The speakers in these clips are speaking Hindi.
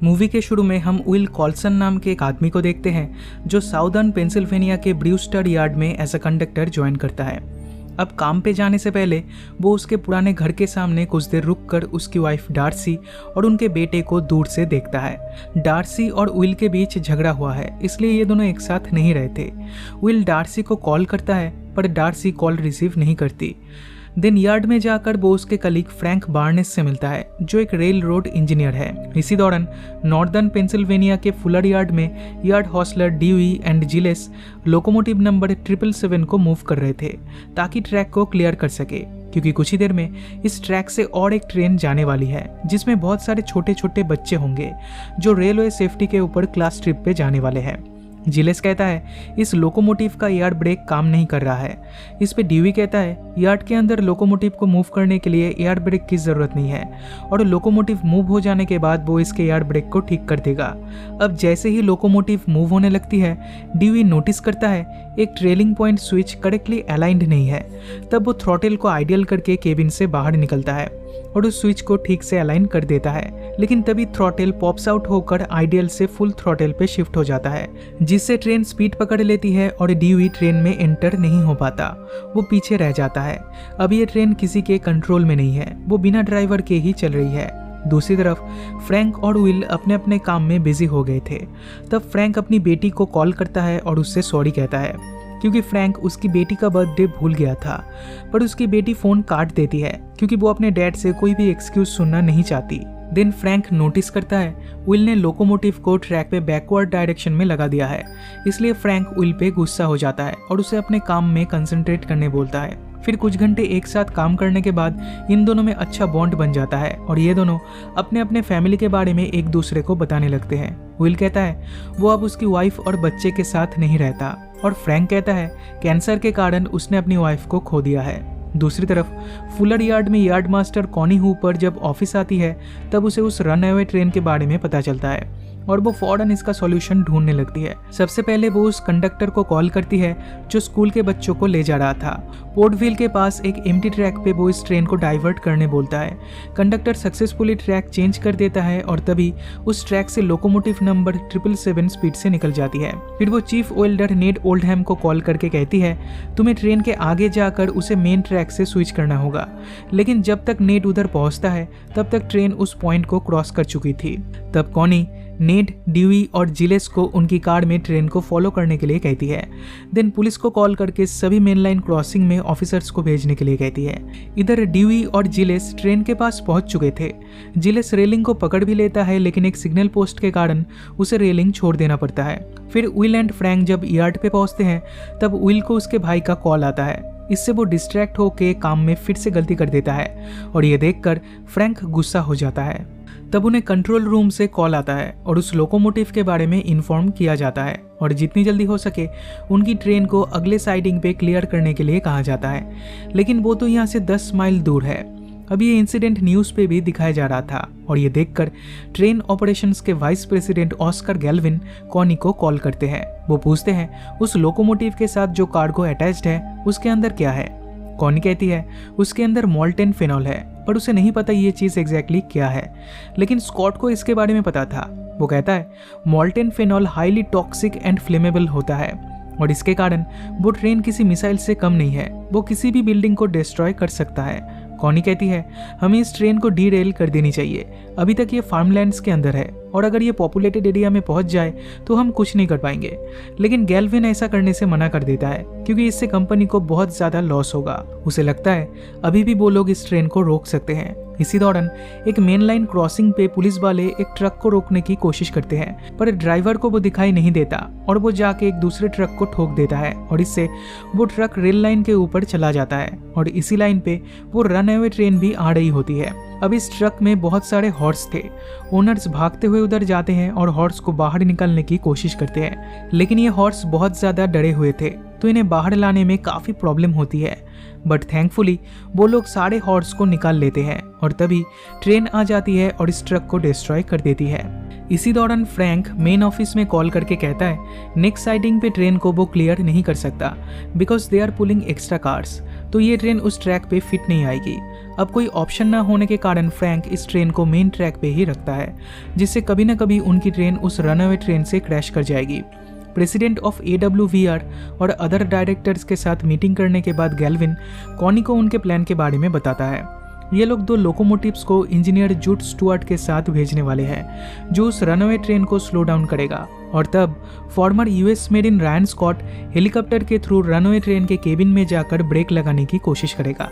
मूवी के शुरू में हम विल कॉल्सन नाम के एक आदमी को देखते हैं जो साउदर्न पेंसिल्वेनिया के ब्रूस्टर यार्ड में एज अ कंडक्टर ज्वाइन करता है। अब काम पे जाने से पहले वो उसके पुराने घर के सामने कुछ देर रुककर उसकी वाइफ डार्सी और उनके बेटे को दूर से देखता है। डार्सी और विल के बीच झगड़ा हुआ है, इसलिए ये दोनों एक साथ नहीं रहते। विल डार्सी को कॉल करता है पर डार्सी कॉल रिसीव नहीं करती। देन यार्ड में जाकर वो उसके कलीग फ्रैंक बार्नेस से मिलता है जो एक रेल रोड इंजीनियर है। इसी दौरान नॉर्दर्न पेंसिल्वेनिया के फुलर यार्ड में yard hostler Dewey and Giles locomotive number 777 को मूव कर रहे थे ताकि ट्रैक को क्लियर कर सके, क्योंकि कुछ ही देर में इस ट्रैक से और एक ट्रेन जाने वाली है जिसमें बहुत सारे छोटे छोटे बच्चे होंगे जो रेलवे सेफ्टी के ऊपर क्लास ट्रिप पे जाने वाले हैं। जिलेस कहता है इस लोकोमोटिव का यार्ड ब्रेक काम नहीं कर रहा है। इस पे ड्यूई कहता है यार्ड के अंदर लोकोमोटिव को मूव करने के लिए यार्ड ब्रेक की जरूरत नहीं है और लोकोमोटिव मूव हो जाने के बाद वो इसके यार्ड ब्रेक को ठीक कर देगा। अब जैसे ही लोकोमोटिव मूव होने लगती है ड्यूई नोटिस करता है एक trailing point switch correctly aligned नहीं है। तब वो थ्रॉटल को आइडियल करके केबिन से बाहर निकलता है और उस स्विच को ठीक से अलाइन कर देता है, लेकिन तभी थ्रॉटल पॉप्स आउट होकर आइडियल से फुल थ्रॉटल पे शिफ्ट हो जाता है जिससे ट्रेन स्पीड पकड़ लेती है और ड्यूई ट्रेन में एंटर नहीं हो पाता। वो पीछे रह जाता है। अब ये ट्रेन किसी के कंट्रोल में नहीं है, वो बिना ड्राइवर के ही चल रही है। दूसरी तरफ फ्रैंक और विल अपने अपने काम में बिजी हो गए थे। तब फ्रैंक अपनी बेटी को कॉल करता है और उससे सॉरी कहता है क्योंकि फ्रैंक उसकी बेटी का बर्थडे भूल गया था, पर उसकी बेटी फोन काट देती है क्योंकि वो अपने डैड से कोई भी एक्सक्यूज सुनना नहीं चाहती। देन फ्रैंक नोटिस करता है विल ने लोकोमोटिव को ट्रैक पे बैकवर्ड डायरेक्शन में लगा दिया है, इसलिए फ्रैंक विल पे गुस्सा हो जाता है और उसे अपने काम में कंसंट्रेट करने बोलता है। फिर कुछ घंटे एक साथ काम करने के बाद इन दोनों में अच्छा बॉन्ड बन जाता है और ये दोनों अपने अपने फैमिली के बारे में एक दूसरे को बताने लगते हैं। विल कहता है वो अब उसकी वाइफ और बच्चे के साथ नहीं रहता और फ्रैंक कहता है कैंसर के कारण उसने अपनी वाइफ को खो दिया है। दूसरी तरफ फुलर यार्ड में यार्ड मास्टर कॉनी हूपर जब ऑफिस आती है तब उसे उस रन अवे ट्रेन के बारे में पता चलता है और वो फौरन इसका सॉल्यूशन ढूंढने लगती है। सबसे पहले वो उस कंडक्टर को कॉल करती है जो स्कूल के बच्चों को ले जा रहा था। पोर्टविल के पास एक एम्प्टी ट्रैक पे वो इस ट्रेन को डाइवर्ट करने बोलता है। कंडक्टर सक्सेसफुली ट्रैक चेंज कर देता है और तभी उस ट्रैक से लोकोमोटिव नंबर 777 स्पीड से निकल जाती है। फिर वो चीफ वेल्डर नेड ओल्डहैम को कॉल करके कहती है तुम्हें ट्रेन के आगे जाकर उसे मेन ट्रैक से स्विच करना होगा, लेकिन जब तक नेड उधर पहुंचता है तब तक ट्रेन उस पॉइंट को क्रॉस कर चुकी थी। तब कॉनी नेड, ड्यूई और जिलेस को उनकी कार में ट्रेन को फॉलो करने के लिए कहती है। देन पुलिस को कॉल करके सभी मेन लाइन क्रॉसिंग में ऑफिसर्स को भेजने के लिए कहती है। इधर ड्यूई और जिलेस ट्रेन के पास पहुंच चुके थे। जिलेस रेलिंग को पकड़ भी लेता है, लेकिन एक सिग्नल पोस्ट के कारण उसे रेलिंग छोड़ देना पड़ता है। फिर विल एंड फ्रैंक जब यार्ड पे पहुंचते हैं तब विल को उसके भाई का कॉल आता है। इससे वो डिस्ट्रैक्ट होकर काम में फिर से गलती कर देता है और ये देखकर फ्रैंक गुस्सा हो जाता है। तब उन्हें कंट्रोल रूम से कॉल आता है और उस लोकोमोटिव के बारे में इन्फॉर्म किया जाता है और जितनी जल्दी हो सके उनकी ट्रेन को अगले साइडिंग पे क्लियर करने के लिए कहा जाता है, लेकिन वो तो यहाँ से 10 माइल दूर है। अब ये इंसिडेंट न्यूज़ पे भी दिखाया जा रहा था और ये देखकर ट्रेन ऑपरेशंस के वाइस प्रेसिडेंट ऑस्कर गैल्विन कॉनी को कॉल करते हैं। वो पूछते हैं उस लोकोमोटिव के साथ जो कार्गो अटैच्ड है उसके अंदर क्या है। कॉनी कहती है उसके अंदर मोल्टेन फेनॉल है, पर उसे नहीं पता ये चीज़ एग्जैक्टली क्या है, लेकिन स्कॉट को इसके बारे में पता था। वो कहता है molten phenol highly toxic and flammable होता है और इसके कारण वो ट्रेन किसी मिसाइल से कम नहीं है, वो किसी भी बिल्डिंग को डिस्ट्रॉय कर सकता है। कॉनी कहती है हमें इस ट्रेन को डीरेल कर देनी चाहिए, अभी तक ये फार्मलैंड्स के अंदर है और अगर ये पॉपुलेटेड एरिया में पहुंच जाए तो हम कुछ नहीं कर पाएंगे। लेकिन गैल्विन ऐसा करने से मना कर देता है क्योंकि इससे कंपनी को बहुत ज़्यादा लॉस होगा। उसे लगता है अभी भी वो लोग इस ट्रेन को रोक सकते हैं। इसी दौरान एक मेन लाइन क्रॉसिंग पे पुलिस वाले एक ट्रक को रोकने की कोशिश करते हैं, पर ड्राइवर को वो दिखाई नहीं देता और वो जाके एक दूसरे ट्रक को ठोक देता है और इससे वो ट्रक रेल लाइन के ऊपर चला जाता है और इसी लाइन पे वो रन अवे ट्रेन भी आ रही होती है। अब इस ट्रक में बहुत सारे हॉर्स थे। ओनर्स भागते हुए उधर जाते हैं और हॉर्स को बाहर निकालने की कोशिश करते हैं, लेकिन ये हॉर्स बहुत ज़्यादा डरे हुए थे तो इन्हें बाहर लाने में काफ़ी प्रॉब्लम होती है। बट थैंकफुली वो लोग सारे हॉर्स को निकाल लेते हैं और तभी ट्रेन आ जाती है और इस ट्रक को डिस्ट्रॉय कर देती है। इसी दौरान फ्रैंक मेन ऑफिस में कॉल करके कहता है नेक्स्ट साइडिंग पे ट्रेन को वो क्लियर नहीं कर सकता because they are pulling extra cars, तो ये ट्रेन उस ट्रैक पे फिट नहीं आएगी। अब कोई ऑप्शन ना होने के कारण फ्रैंक इस ट्रेन को मेन ट्रैक पे ही रखता है, जिससे कभी ना कभी उनकी ट्रेन उस रनअवे ट्रेन से क्रैश कर जाएगी। प्रेसिडेंट ऑफ AWVR और अदर डायरेक्टर्स के साथ मीटिंग करने के बाद गैल्विन कॉनी को उनके प्लान के बारे में बताता है। ये लोग 2 लोकोमोटिव्स को इंजीनियर जूड स्टुअर्ट के साथ भेजने वाले हैं, जो उस रनअवे ट्रेन को स्लो डाउन करेगा। और तब former US marine Ryan Scott helicopter के थ्रू रनअवे ट्रेन के केबिन में जाकर ब्रेक लगाने की कोशिश करेगा,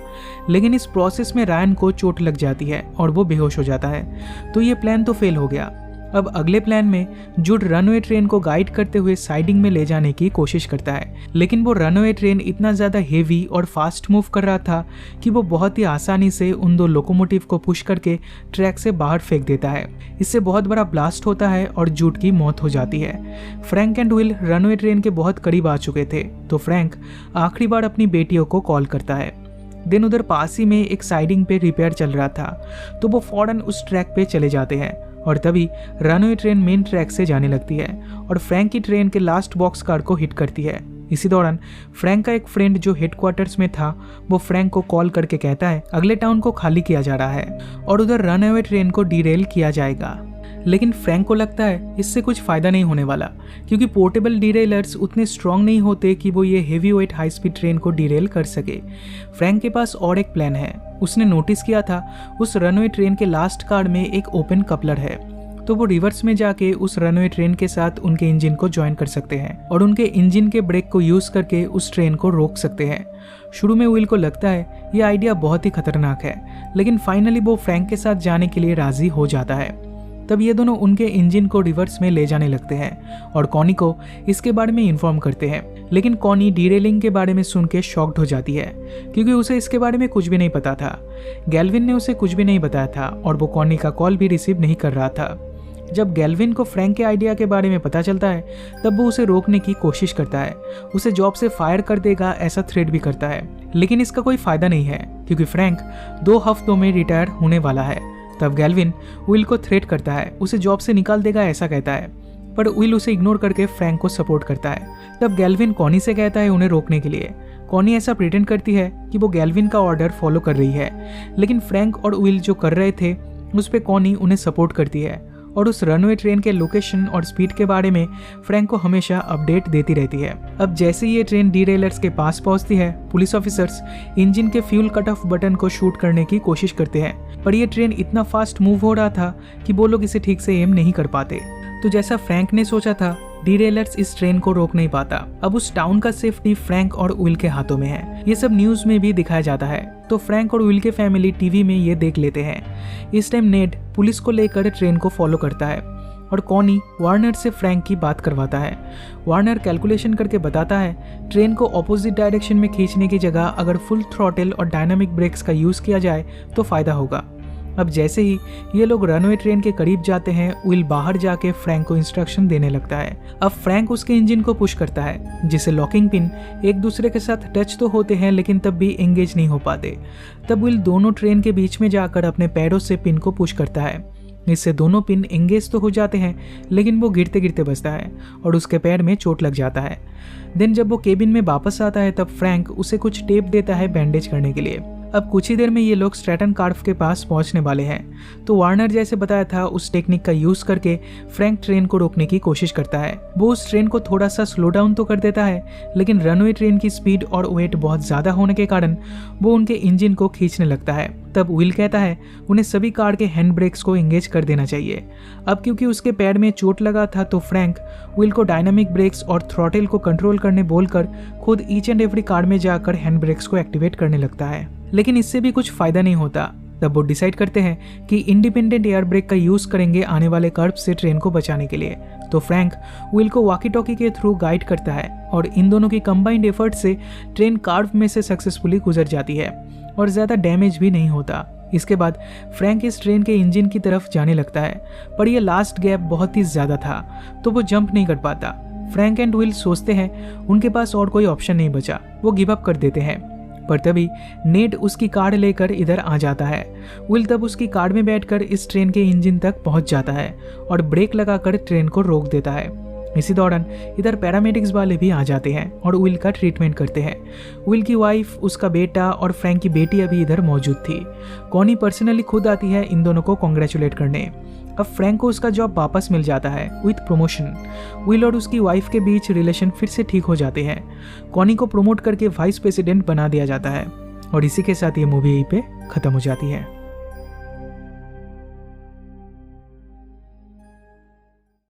लेकिन इस प्रोसेस में रायन को चोट लग जाती है और वो बेहोश हो जाता है। तो ये प्लान तो फेल हो गया। अब अगले प्लान में जूड रनवे ट्रेन को गाइड करते हुए साइडिंग में ले जाने की कोशिश करता है, लेकिन वो रनवे ट्रेन इतना ज़्यादा हेवी और फास्ट मूव कर रहा था कि वो बहुत ही आसानी से उन 2 लोकोमोटिव को पुश करके ट्रैक से बाहर फेंक देता है। इससे बहुत बड़ा ब्लास्ट होता है और जूड की मौत हो जाती है। Frank and will runway train के बहुत करीब आ चुके थे, तो फ्रैंक आखिरी बार अपनी बेटियों को कॉल करता है। दिन उधर पास ही में एक साइडिंग पे रिपेयर चल रहा था, तो वो फौरन उस ट्रैक पे चले जाते हैं और तभी रनवे ट्रेन मेन ट्रैक से जाने लगती है और फ्रैंक की ट्रेन के लास्ट बॉक्स कार को हिट करती है। इसी दौरान फ्रैंक का एक फ्रेंड जो हेडक्वार्टर्स में था, वो फ्रैंक को कॉल करके कहता है अगले टाउन को खाली किया जा रहा है और उधर रनवे ट्रेन को डिरेल किया जाएगा। लेकिन फ्रैंक को लगता है इससे कुछ फायदा नहीं होने वाला, क्योंकि पोर्टेबल डिरेलर्स उतने स्ट्रांग नहीं होते कि वो ये heavy weight high speed train को डिरेल कर सके। फ्रैंक के पास और एक प्लान है। उसने नोटिस किया था उस रनवे ट्रेन के लास्ट कार में एक ओपन कपलर है, तो वो रिवर्स में जाके उस रनवे ट्रेन के साथ उनके इंजन को ज्वाइन कर सकते हैं और उनके इंजन के ब्रेक को यूज करके उस ट्रेन को रोक सकते हैं। शुरू में विल को लगता है ये आइडिया बहुत ही खतरनाक है, लेकिन फाइनली वो फ्रैंक के साथ जाने के लिए राजी हो जाता है। तब ये दोनों उनके इंजन को रिवर्स में ले जाने लगते हैं और कॉनी को इसके बारे में इन्फॉर्म करते हैं, लेकिन कॉनी डीरेलिंग के बारे में सुन के शॉक्ड हो जाती है, क्योंकि उसे इसके बारे में कुछ भी नहीं पता था। गैल्विन ने उसे कुछ भी नहीं बताया था और वो कॉनी का कॉल भी रिसीव नहीं कर रहा था। जब गैल्विन को फ्रैंक के आइडिया के बारे में पता चलता है, तब वो उसे रोकने की कोशिश करता है, उसे जॉब से फायर कर देगा ऐसा थ्रेट भी करता है, लेकिन इसका कोई फायदा नहीं है क्योंकि फ्रैंक 2 हफ्तों में रिटायर होने वाला है। तब गैल्विन विल को थ्रेट करता है, उसे जॉब से निकाल देगा ऐसा कहता है, पर विल उसे इग्नोर करके फ्रैंक को सपोर्ट करता है। तब गैल्विन कॉनी से कहता है उन्हें रोकने के लिए। कॉनी ऐसा प्रिटेंड करती है कि वो गैल्विन का ऑर्डर फॉलो कर रही है, लेकिन फ्रैंक और विल जो कर रहे थे उस पे कॉनी उन्हें सपोर्ट करती है और उस रनवे ट्रेन के लोकेशन और स्पीड के बारे में फ्रैंक को हमेशा अपडेट देती रहती है। अब जैसे ये ट्रेन डीरेलर्स के पास पहुंचती है, पुलिस ऑफिसर्स इंजन के फ्यूल कट ऑफ बटन को शूट करने की कोशिश करते हैं, पर यह ट्रेन इतना फास्ट मूव हो रहा था कि वो लोग इसे ठीक से एम नहीं कर पाते। तो जैसा फ्रैंक ने सोचा था, डीरेलर्स इस ट्रेन को रोक नहीं पाता। अब उस टाउन का सेफ्टी फ्रैंक और विल के हाथों में है। ये सब न्यूज में भी दिखाया जाता है, तो फ्रैंक और विल के फैमिली टीवी में ये देख लेते हैं। इस टाइम नेड पुलिस को लेकर ट्रेन को फॉलो करता है और कॉनी वार्नर से फ्रैंक की बात करवाता है। वार्नर कैलकुलेशन करके बताता है ट्रेन को ऑपोजिट डायरेक्शन में खींचने की जगह अगर फुल थ्रॉटल और डायनामिक ब्रेक्स का यूज किया जाए तो फायदा होगा। अब जैसे ही ये लोग रनवे ट्रेन के करीब जाते हैं, विल बाहर जाके फ्रैंक को इंस्ट्रक्शन देने लगता है। अब फ्रैंक उसके इंजन को पुश करता है, जिससे लॉकिंग पिन एक दूसरे के साथ टच तो होते हैं लेकिन तब भी एंगेज नहीं हो पाते। तब विल दोनों ट्रेन के बीच में जाकर अपने पैरों से पिन को पुश करता है। इससे दोनों पिन एंगेज तो हो जाते हैं, लेकिन वो गिरते गिरते बचता है और उसके पैर में चोट लग जाता है। देन जब वो केबिन में वापस आता है, तब फ्रैंक उसे कुछ टेप देता है बैंडेज करने के लिए। अब कुछ ही देर में ये लोग स्ट्रैटन कार्फ के पास पहुंचने वाले हैं, तो वार्नर जैसे बताया था उस टेक्निक का यूज करके फ्रैंक ट्रेन को रोकने की कोशिश करता है। वो उस ट्रेन को थोड़ा सा स्लो डाउन तो कर देता है, लेकिन रनवे ट्रेन की स्पीड और वेट बहुत ज्यादा होने के कारण वो उनके इंजन को खींचने लगता है। तब विल कहता है उन्हें सभी कार के हैंड ब्रेक्स को एंगेज कर देना चाहिए। अब क्योंकि उसके पैर में चोट लगा था, तो फ्रैंक विल को डायनामिक ब्रेक्स और थ्रॉटल को कंट्रोल करने बोलकर खुद ईच एंड एवरी कार में जाकर हैंड ब्रेक्स को एक्टिवेट करने लगता है, लेकिन इससे भी कुछ फायदा नहीं होता। तब वो डिसाइड करते हैं कि इंडिपेंडेंट एयर ब्रेक का यूज करेंगे आने वाले कर्व से ट्रेन को बचाने के लिए। तो फ्रैंक विल को वॉकी टॉकी के थ्रू गाइड करता है और इन दोनों की कंबाइंड एफर्ट से ट्रेन कर्व में से सक्सेसफुली गुजर जाती है और ज्यादा डैमेज भी नहीं होता। इसके बाद फ्रैंक इस ट्रेन के इंजन की तरफ जाने लगता है, पर यह लास्ट गैप बहुत ही ज्यादा था, तो वो जंप नहीं कर पाता। फ्रैंक एंड विल सोचते हैं उनके पास और कोई ऑप्शन नहीं बचा, वो गिव अप कर देते हैं। पर तभी नेड उसकी कार लेकर इधर आ जाता है। विल तब उसकी कार में बैठकर इस ट्रेन के इंजन तक पहुंच जाता है और ब्रेक लगाकर ट्रेन को रोक देता है। इसी दौरान इधर पैरामेडिक्स वाले भी आ जाते हैं और विल का ट्रीटमेंट करते हैं। विल की वाइफ, उसका बेटा और फ्रैंक की बेटी अभी इधर मौजूद थी। कॉनी पर्सनली खुद आती है इन दोनों को कॉन्ग्रेचुलेट करने। अब फ्रैंक को उसका जॉब वापस मिल जाता है विथ प्रमोशन। विल और उसकी वाइफ के बीच रिलेशन फिर से ठीक हो जाते हैं। कॉनी को प्रमोट करके वाइस प्रेसिडेंट बना दिया जाता है और इसी के साथ ये मूवी यहीं पे खत्म हो जाती है।